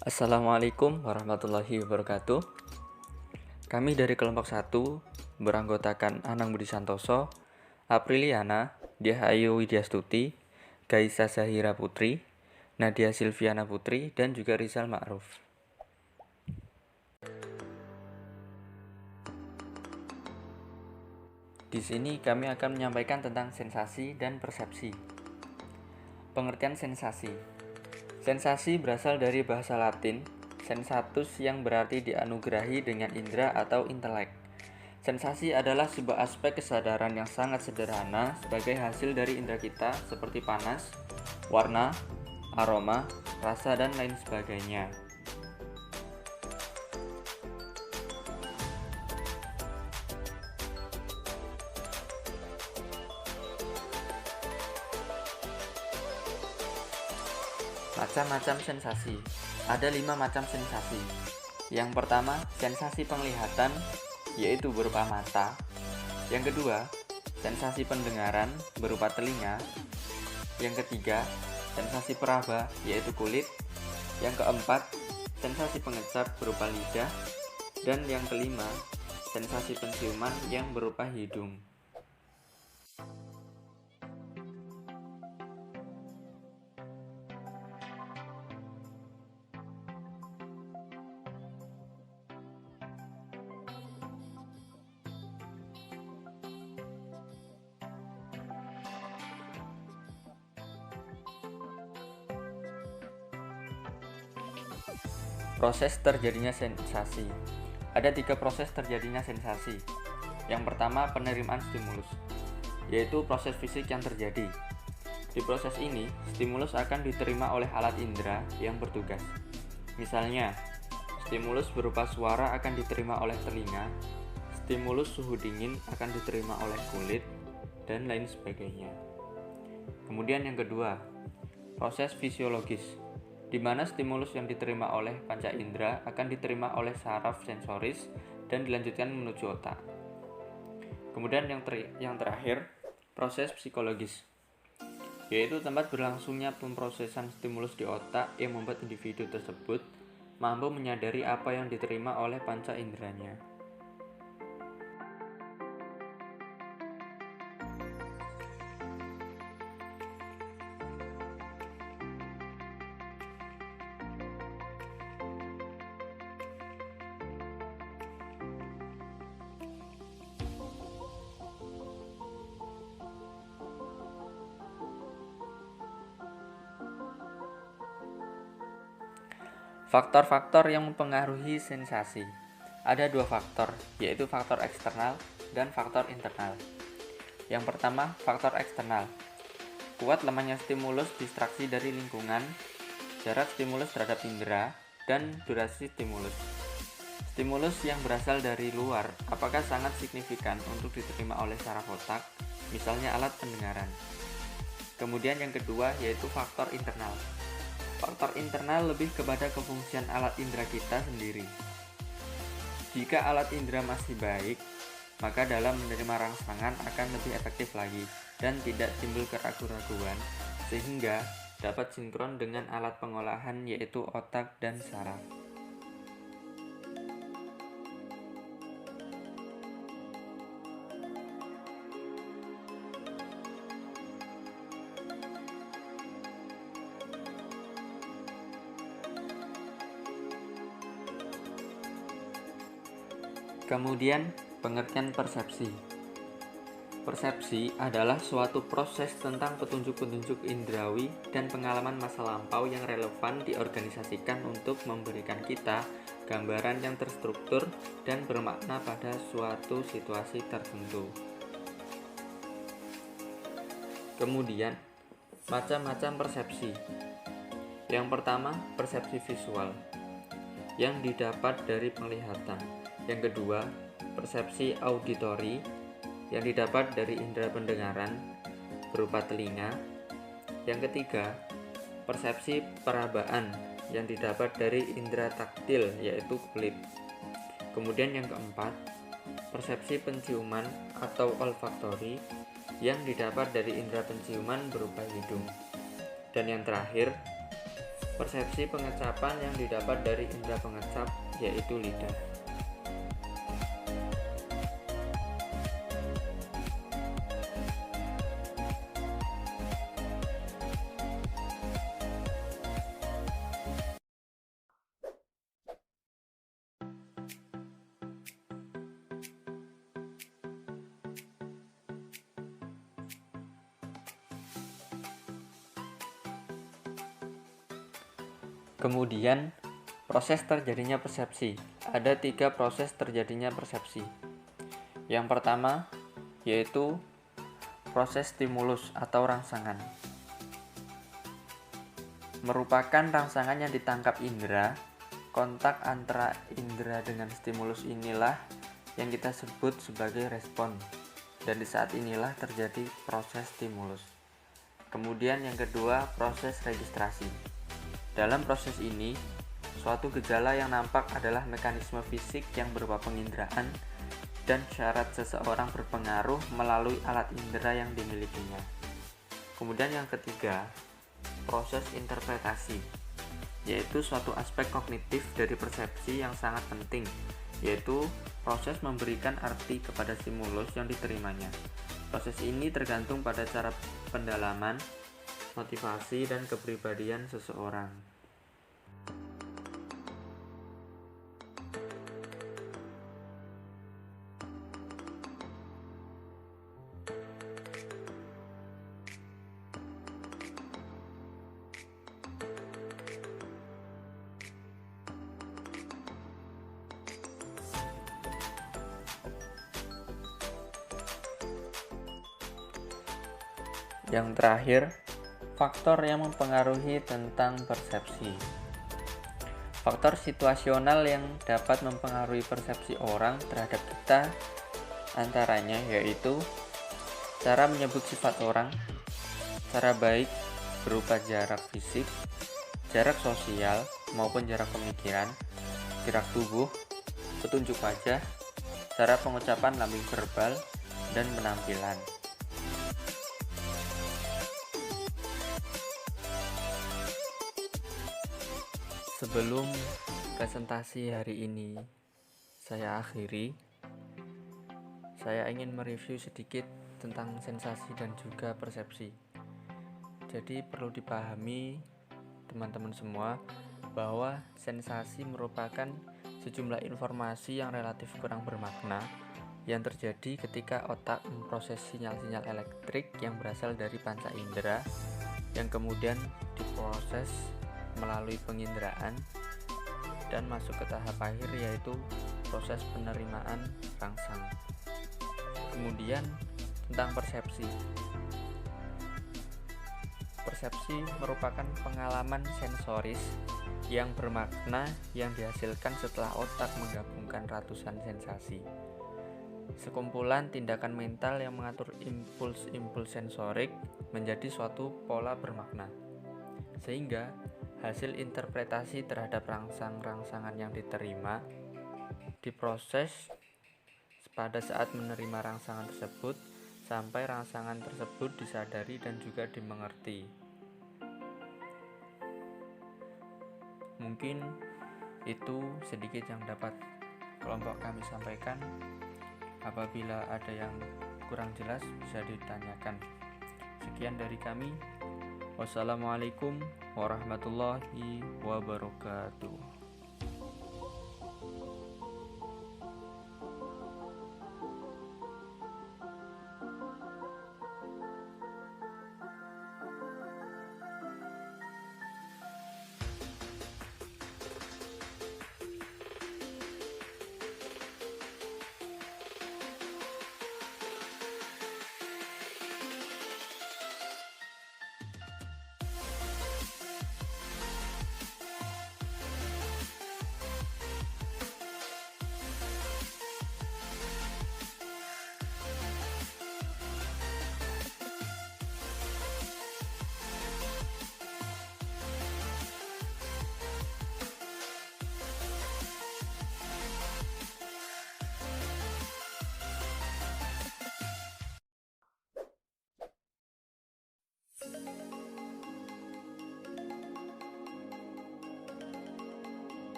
Assalamualaikum warahmatullahi wabarakatuh. Kami dari kelompok 1 beranggotakan Anang Budi Santoso, Apriliana, Diahayu Widyastuti, Gaisa Zahira Putri, Nadia Silviana Putri, dan juga Rizal Ma'ruf. Di sini kami akan menyampaikan tentang sensasi dan persepsi. Pengertian sensasi. Sensasi berasal dari bahasa Latin, sensatus yang berarti dianugerahi dengan indera atau intelek. Sensasi adalah sebuah aspek kesadaran yang sangat sederhana sebagai hasil dari indera kita seperti panas, warna, aroma, rasa, dan lain sebagainya. Macam-macam sensasi. Ada 5 macam sensasi. Yang pertama, sensasi penglihatan, yaitu berupa mata. Yang kedua, sensasi pendengaran, berupa telinga. Yang ketiga, sensasi peraba, yaitu kulit. Yang keempat, sensasi pengecap, berupa lidah. Dan yang kelima, sensasi penciuman yang berupa hidung. Proses terjadinya sensasi. Ada 3 proses terjadinya sensasi. Yang pertama, penerimaan stimulus, yaitu proses fisik yang terjadi. Di proses ini, stimulus akan diterima oleh alat indera yang bertugas. Misalnya, stimulus berupa suara akan diterima oleh telinga, stimulus suhu dingin akan diterima oleh kulit, dan lain sebagainya. Kemudian yang kedua, proses fisiologis, di mana stimulus yang diterima oleh panca indera akan diterima oleh saraf sensoris dan dilanjutkan menuju otak. Kemudian yang terakhir, proses psikologis, yaitu tempat berlangsungnya pemrosesan stimulus di otak yang membuat individu tersebut mampu menyadari apa yang diterima oleh panca inderanya. Faktor-faktor yang mempengaruhi sensasi. Ada 2 faktor, yaitu faktor eksternal dan faktor internal. Yang pertama, faktor eksternal. Kuat lemahnya stimulus distraksi dari lingkungan, jarak stimulus terhadap indera, dan durasi stimulus. Stimulus yang berasal dari luar apakah sangat signifikan untuk diterima oleh saraf otak, misalnya alat pendengaran. Kemudian yang kedua yaitu faktor internal. Faktor internal lebih kepada kefungsian alat indera kita sendiri. Jika alat indera masih baik, maka dalam menerima rangsangan akan lebih efektif lagi dan tidak timbul keraguan-raguan, sehingga dapat sinkron dengan alat pengolahan yaitu otak dan saraf. Kemudian, pengertian persepsi. Persepsi adalah suatu proses tentang petunjuk-petunjuk indrawi dan pengalaman masa lampau yang relevan diorganisasikan untuk memberikan kita gambaran yang terstruktur dan bermakna pada suatu situasi tertentu. Kemudian, macam-macam persepsi. Yang pertama, persepsi visual yang didapat dari penglihatan. Yang kedua, persepsi auditori yang didapat dari indera pendengaran berupa telinga. Yang ketiga, persepsi perabaan yang didapat dari indera taktil yaitu kulit. Kemudian yang keempat, persepsi penciuman atau olfaktori yang didapat dari indera penciuman berupa hidung. Dan yang terakhir, Persepsi pengecapan yang didapat dari indera pengecap yaitu lidah. Kemudian, proses terjadinya persepsi. Ada 3 proses terjadinya persepsi. Yang pertama, yaitu proses stimulus atau rangsangan. Merupakan rangsangan yang ditangkap indera. Kontak antara indera dengan stimulus inilah yang kita sebut sebagai respon. Dan di saat inilah terjadi proses stimulus. Kemudian yang kedua, proses registrasi. Dalam proses ini, suatu gejala yang nampak adalah mekanisme fisik yang berupa penginderaan dan syarat seseorang berpengaruh melalui alat indera yang dimilikinya. Kemudian yang ketiga, proses interpretasi, yaitu suatu aspek kognitif dari persepsi yang sangat penting, yaitu proses memberikan arti kepada stimulus yang diterimanya. Proses ini tergantung pada cara pendalaman, motivasi, dan kepribadian seseorang. Yang terakhir, faktor yang mempengaruhi tentang persepsi. Faktor situasional yang dapat mempengaruhi persepsi orang terhadap kita antaranya yaitu cara menyebut sifat orang, cara baik berupa jarak fisik, jarak sosial maupun jarak pemikiran, gerak tubuh, petunjuk wajah, cara pengucapan lambung verbal, dan penampilan. Sebelum presentasi hari ini saya akhiri, saya ingin mereview sedikit tentang sensasi dan juga persepsi. Jadi perlu dipahami teman-teman semua bahwa sensasi merupakan sejumlah informasi yang relatif kurang bermakna yang terjadi ketika otak memproses sinyal-sinyal elektrik yang berasal dari panca indera yang kemudian diproses melalui penginderaan dan masuk ke tahap akhir yaitu proses penerimaan rangsang. Kemudian tentang persepsi. Persepsi merupakan pengalaman sensoris yang bermakna yang dihasilkan setelah otak menggabungkan ratusan sensasi. Sekumpulan tindakan mental yang mengatur impuls-impuls sensorik menjadi suatu pola bermakna. Sehingga hasil interpretasi terhadap rangsangan yang diterima diproses pada saat menerima rangsangan tersebut sampai rangsangan tersebut disadari dan juga dimengerti. Mungkin itu sedikit yang dapat kelompok kami sampaikan. Apabila ada yang kurang jelas bisa ditanyakan. Sekian dari kami. Wassalamualaikum warahmatullahi wabarakatuh.